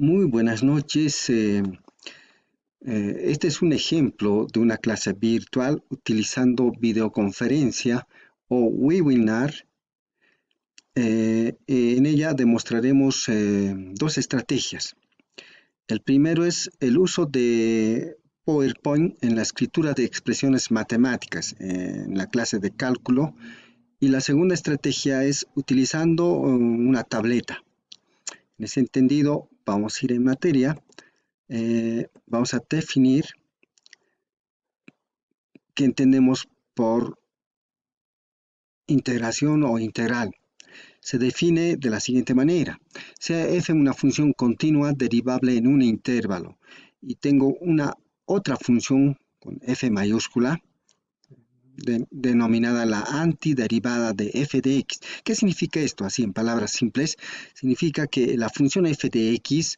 Muy buenas noches. Este es un ejemplo de una clase virtual utilizando videoconferencia o webinar. En ella demostraremos dos estrategias. El primero es el uso de PowerPoint en la escritura de expresiones matemáticas en la clase de cálculo. Y la segunda estrategia es utilizando una tableta. En ese entendido, vamos a ir en materia. Vamos a definir qué entendemos por integración o integral. Se define de la siguiente manera. Sea f una función continua derivable en un intervalo y tengo una otra función con f mayúscula denominada la antiderivada de f de x. ¿Qué significa esto? Así en palabras simples, significa que la función f de x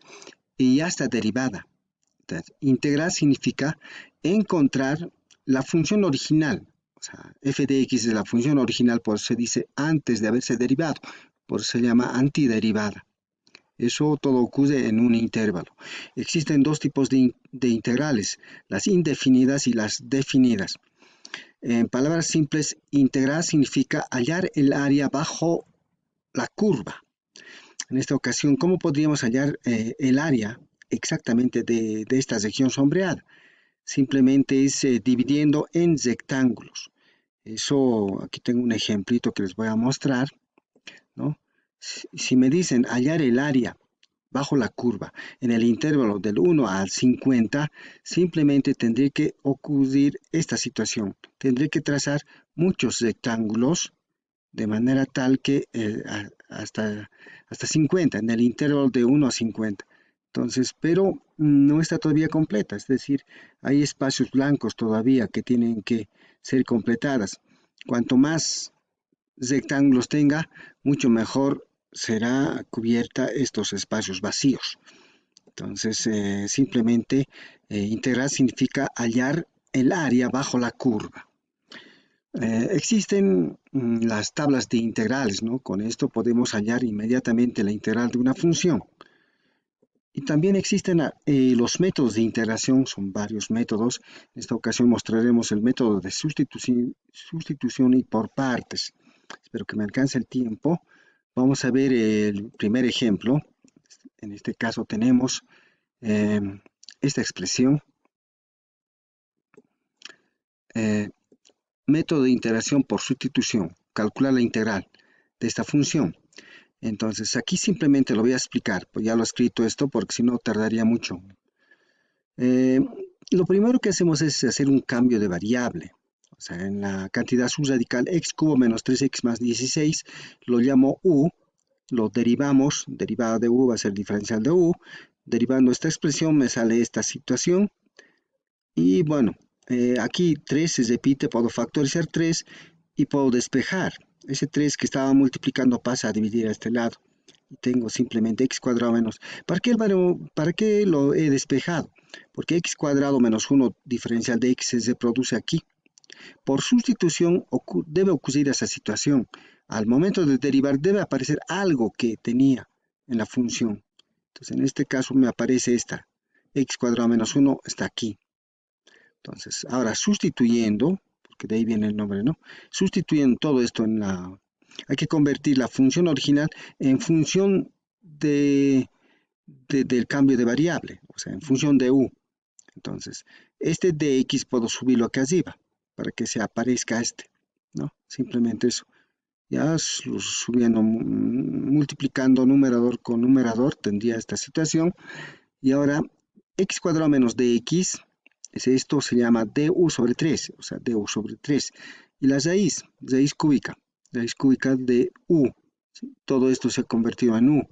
ya está derivada. Entonces, integrar significa encontrar la función original. O sea, f de x es la función original, por eso se dice antes de haberse derivado, por eso se llama antiderivada. Eso todo ocurre en un intervalo. Existen dos tipos de integrales, las indefinidas y las definidas. En palabras simples, integrar significa hallar el área bajo la curva. En esta ocasión, ¿cómo podríamos hallar el área exactamente de esta región sombreada? Simplemente es dividiendo en rectángulos. Eso, aquí tengo un ejemplito que les voy a mostrar, ¿no? Si me dicen hallar el área bajo la curva en el intervalo del 1 al 50, simplemente tendré que ocurrir esta situación. Tendré que trazar muchos rectángulos de manera tal que hasta 50, en el intervalo de 1 a 50. Entonces, pero no está todavía completa, es decir, hay espacios blancos todavía que tienen que ser completadas. Cuanto más rectángulos tenga, mucho mejor será cubierta estos espacios vacíos. Entonces, simplemente integrar significa hallar el área bajo la curva. Existen las tablas de integrales, ¿no? Con esto podemos hallar inmediatamente la integral de una función. Y también existen los métodos de integración, son varios métodos. En esta ocasión mostraremos el método de sustitución y por partes. Espero que me alcance el tiempo. Vamos a ver el primer ejemplo. En este caso tenemos esta expresión. Método de integración por sustitución. Calcular la integral de esta función. Entonces aquí simplemente lo voy a explicar, pues ya lo he escrito esto porque si no tardaría mucho. Lo primero que hacemos es hacer un cambio de variable. O sea, en la cantidad subradical x cubo menos 3x más 16, lo llamo u, lo derivamos, derivada de u va a ser diferencial de u, derivando esta expresión me sale esta situación. Y bueno, aquí 3 se repite, puedo factorizar 3 y puedo despejar. Ese 3 que estaba multiplicando pasa a dividir a este lado. Y tengo simplemente x cuadrado menos. ¿Para qué lo he despejado? Porque x cuadrado menos 1 diferencial de x se reproduce aquí. Por sustitución debe ocurrir esa situación. Al momento de derivar debe aparecer algo que tenía en la función. Entonces en este caso me aparece esta. X cuadrado menos 1 está aquí. Entonces, ahora sustituyendo, porque de ahí viene el nombre, ¿no? Sustituyendo todo esto en la... Hay que convertir la función original en función del cambio de variable, o sea, en función de u. Entonces, este dx puedo subirlo acá arriba, para que se aparezca este, ¿no? Simplemente eso. Ya subiendo, multiplicando numerador con numerador, tendría esta situación. Y ahora, x cuadrado menos dx, esto se llama du sobre 3, o sea, du sobre 3. Y la raíz cúbica de u. ¿Sí? Todo esto se ha convertido en u.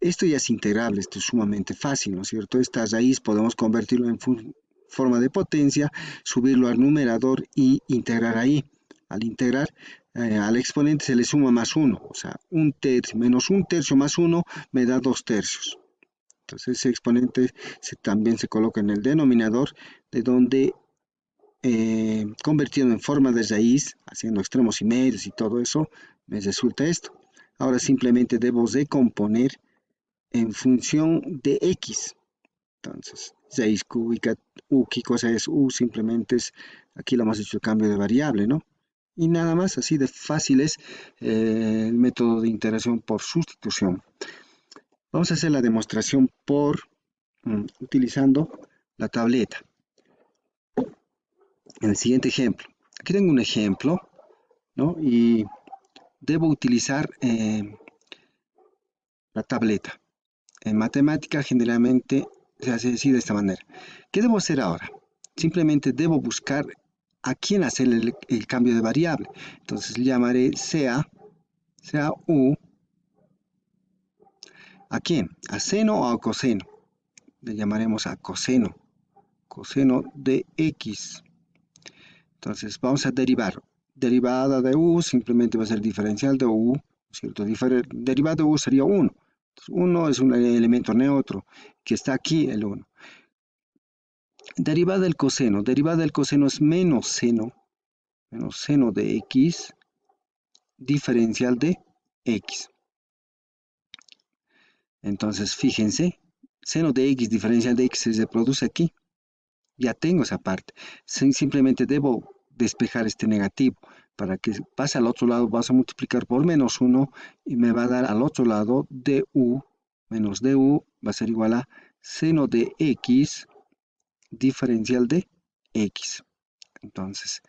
Esto ya es integrable, esto es sumamente fácil, ¿no es cierto? Esta raíz podemos convertirlo en forma de potencia, subirlo al numerador y integrar ahí. Al integrar, al exponente se le suma más 1, o sea, un tercio menos un tercio más 1 me da 2 tercios. Entonces ese exponente también se coloca en el denominador, de donde convertido en forma de raíz, haciendo extremos y medios y todo eso, me resulta esto. Ahora simplemente debo recomponer en función de x. Entonces, 6 cúbica, u, ¿qué cosa es u? Simplemente es, aquí lo hemos hecho el cambio de variable, ¿no? Y nada más, así de fácil es el método de integración por sustitución. Vamos a hacer la demostración utilizando la tableta. En el siguiente ejemplo. Aquí tengo un ejemplo, ¿no? Y debo utilizar la tableta. En matemática generalmente se hace así de esta manera. ¿Qué debo hacer ahora? Simplemente debo buscar a quién hacer el cambio de variable. Entonces le llamaré sea u. ¿A quién? ¿A seno o a coseno? Le llamaremos a coseno. Coseno de x. Entonces vamos a derivar. Derivada de u simplemente va a ser diferencial de u, ¿cierto? Derivada de u sería 1. 1 es un elemento neutro, que está aquí el 1. Derivada del coseno. Derivada del coseno es menos seno de x, diferencial de x. Entonces, fíjense, seno de x diferencial de x se produce aquí. Ya tengo esa parte. Simplemente debo despejar este negativo. Para que pase al otro lado, vas a multiplicar por menos 1 y me va a dar al otro lado du menos du va a ser igual a seno de x diferencial de x. Entonces,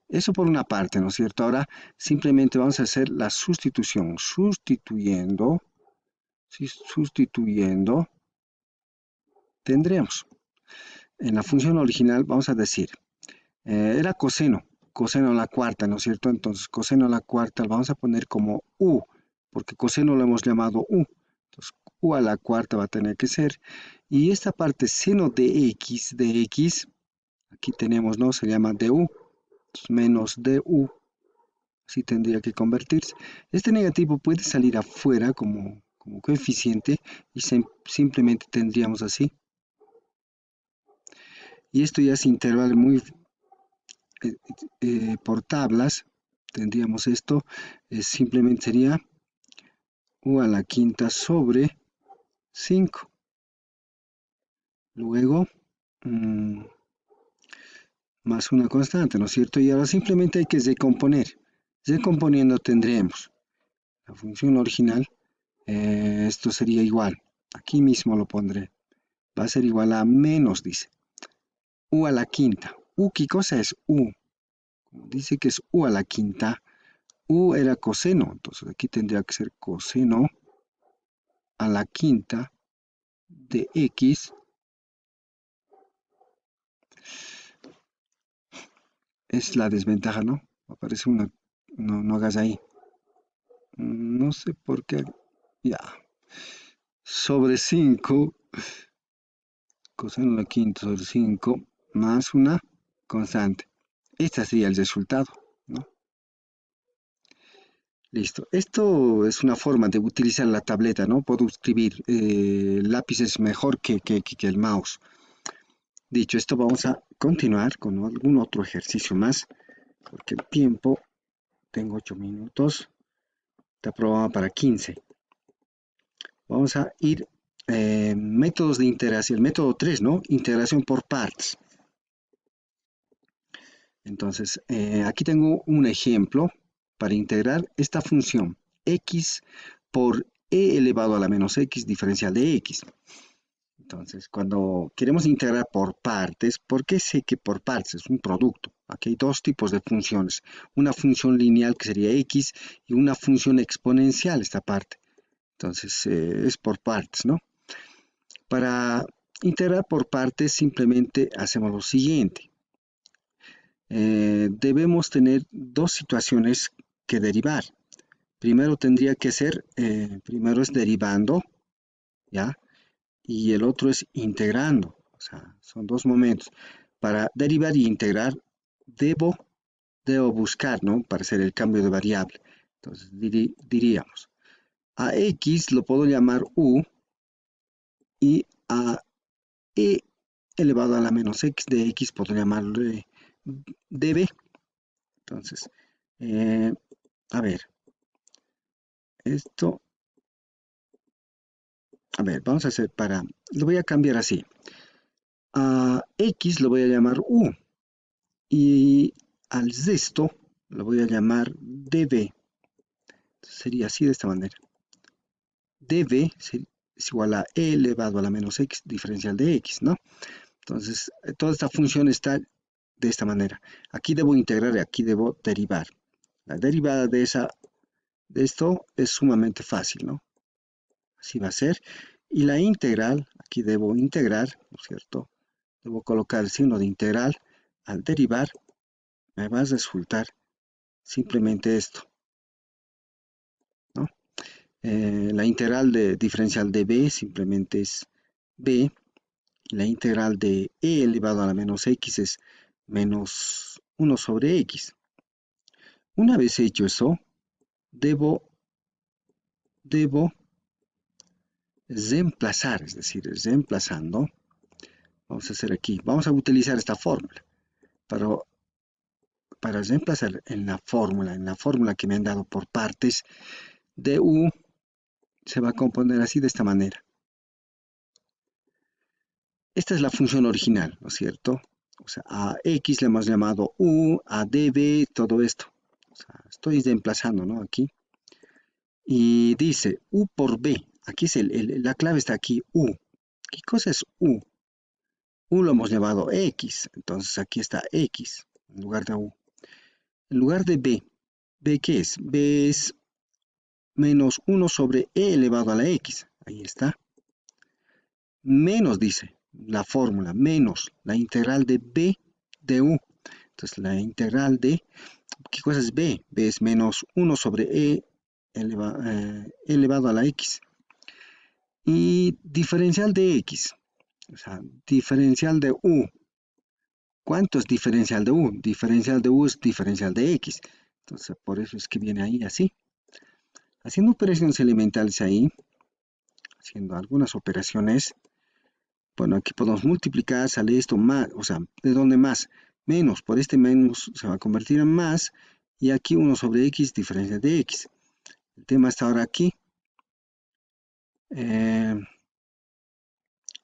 eso por una parte, ¿no es cierto? Ahora simplemente vamos a hacer la sustitución. Sustituyendo, tendremos. En la función original vamos a decir, era coseno a la cuarta, ¿no es cierto? Entonces, coseno a la cuarta lo vamos a poner como u, porque coseno lo hemos llamado u. Entonces, u a la cuarta va a tener que ser. Y esta parte seno de x, aquí tenemos, ¿no? Se llama du. Entonces, menos du. Así tendría que convertirse. Este negativo puede salir afuera como coeficiente y simplemente tendríamos así. Y esto ya es intervalo muy por tablas. Tendríamos esto. Simplemente sería u a la quinta sobre 5. Luego, más una constante, ¿no es cierto? Y ahora simplemente hay que decomponer. Recomponiendo tendremos la función original. Esto sería igual. Aquí mismo lo pondré. Va a ser igual a menos, dice. U a la quinta. U, ¿qué cosa es u? Como dice que es u a la quinta. U era coseno. Entonces aquí tendría que ser coseno a la quinta de x. Es la desventaja, ¿no? Aparece una... No hagas ahí. No sé por qué. Ya. Sobre 5. Coseno a la quinta sobre 5 más una constante. Este sería el resultado, ¿no? Listo. Esto es una forma de utilizar la tableta, ¿no? Puedo escribir. El lápiz es mejor que el mouse. Dicho esto, vamos a continuar con algún otro ejercicio más, porque el tiempo, tengo 8 minutos, está programado para 15. Vamos a ir métodos de integración. Método 3, ¿no? Integración por partes. Entonces, aquí tengo un ejemplo para integrar esta función x por e elevado a la menos x diferencial de x. Entonces, cuando queremos integrar por partes, ¿por qué sé que por partes es un producto? Aquí hay dos tipos de funciones. Una función lineal que sería x y una función exponencial, esta parte. Entonces, es por partes, ¿no? Para integrar por partes simplemente hacemos lo siguiente. Debemos tener dos situaciones que derivar. Primero tendría que ser, primero es derivando, ¿ya? Y el otro es integrando. O sea, son dos momentos. Para derivar y integrar, debo buscar, ¿no? Para hacer el cambio de variable. Entonces, diríamos, a x lo puedo llamar u y a e elevado a la menos x de x puedo llamarle db. Entonces, a ver, esto A ver, vamos a hacer lo voy a cambiar así. A X lo voy a llamar U. Y al resto lo voy a llamar db. Sería así de esta manera. db es igual a e elevado a la menos x diferencial de x, ¿no? Entonces, toda esta función está de esta manera. Aquí debo integrar y aquí debo derivar. La derivada de esto es sumamente fácil, ¿no? Así va a ser. Y la integral, aquí debo integrar, ¿no es cierto? Debo colocar el signo de integral. Al derivar, me va a resultar simplemente esto, ¿no? La integral de diferencial de b simplemente es b. La integral de e elevado a la menos x es menos 1 sobre x. Una vez hecho eso, debo reemplazar, es decir, reemplazando. Vamos a hacer aquí, vamos a utilizar esta fórmula para reemplazar en la fórmula que me han dado por partes. Du se va a componer así de esta manera. Esta es la función original, ¿no es cierto? O sea, a x le hemos llamado u, a db, todo esto. O sea, estoy reemplazando, ¿no? Aquí. Y dice u por b. Aquí es la clave está aquí, u. ¿Qué cosa es u? U lo hemos llamado x. Entonces aquí está x en lugar de u. En lugar de b, ¿b qué es? B es menos 1 sobre e elevado a la x. Ahí está. Menos, dice la fórmula, menos la integral de b de u. Entonces la integral de, ¿qué cosa es b? B es menos 1 sobre elevado a la x. Y diferencial de x, o sea, diferencial de u. ¿Cuánto es diferencial de u? Diferencial de u es diferencial de x. Entonces por eso es que viene ahí así. Haciendo operaciones elementales ahí, haciendo algunas operaciones, bueno, aquí podemos multiplicar, sale esto más, o sea, ¿de dónde más? Menos, por este menos se va a convertir en más, y aquí 1 sobre x, diferencia de x. El tema está ahora aquí.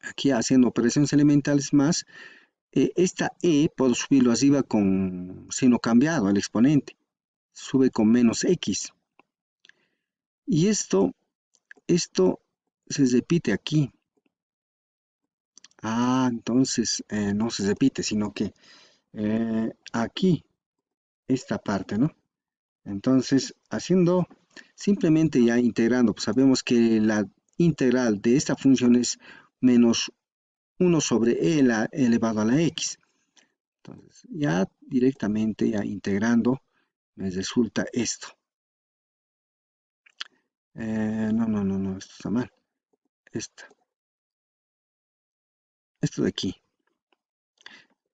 Aquí haciendo operaciones elementales más, esta e puedo subirlo arriba con signo cambiado, el exponente. Sube con menos x. Y esto se repite aquí. Entonces no se repite, sino que aquí, esta parte, ¿no? Entonces, simplemente ya integrando, pues sabemos que la integral de esta función es menos 1 sobre e elevado a la x. Entonces, ya directamente, ya integrando, me resulta esto. No, esto está mal. Esto de aquí.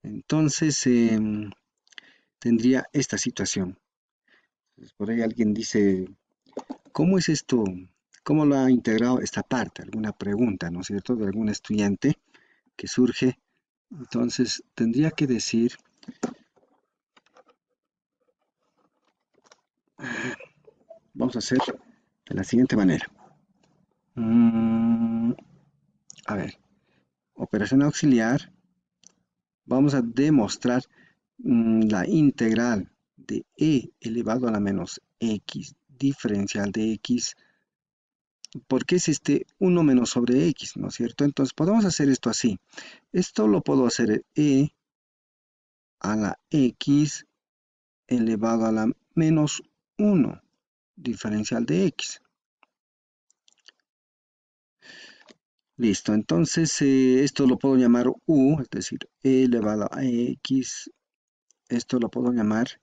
Entonces, tendría esta situación. Entonces, por ahí alguien dice, ¿cómo es esto? ¿Cómo lo ha integrado esta parte? Alguna pregunta, ¿no es cierto? De algún estudiante que surge. Entonces, tendría que decir, vamos a hacer de la siguiente manera. A ver, operación auxiliar. Vamos a demostrar la integral de e elevado a la menos x diferencial de x, porque es este 1 menos sobre x, ¿no es cierto? Entonces podemos hacer esto así. Esto lo puedo hacer e a la x elevado a la menos 1 diferencial de x. Listo, entonces esto lo puedo llamar u, es decir, e elevado a x. Esto lo puedo llamar,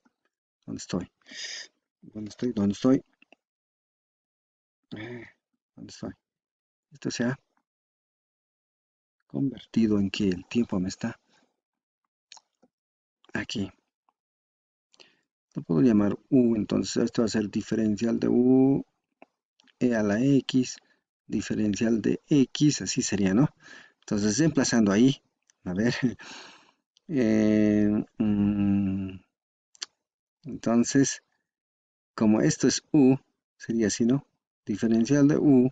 ¿dónde estoy? ¿Dónde estoy? ¿Dónde estoy? Esto se ha convertido en que el tiempo me está aquí. Lo puedo llamar u, entonces esto va a ser diferencial de u, e a la x, diferencial de x, así sería, ¿no? Entonces, emplazando ahí, a ver, entonces, como esto es u, sería así, ¿no? Diferencial de u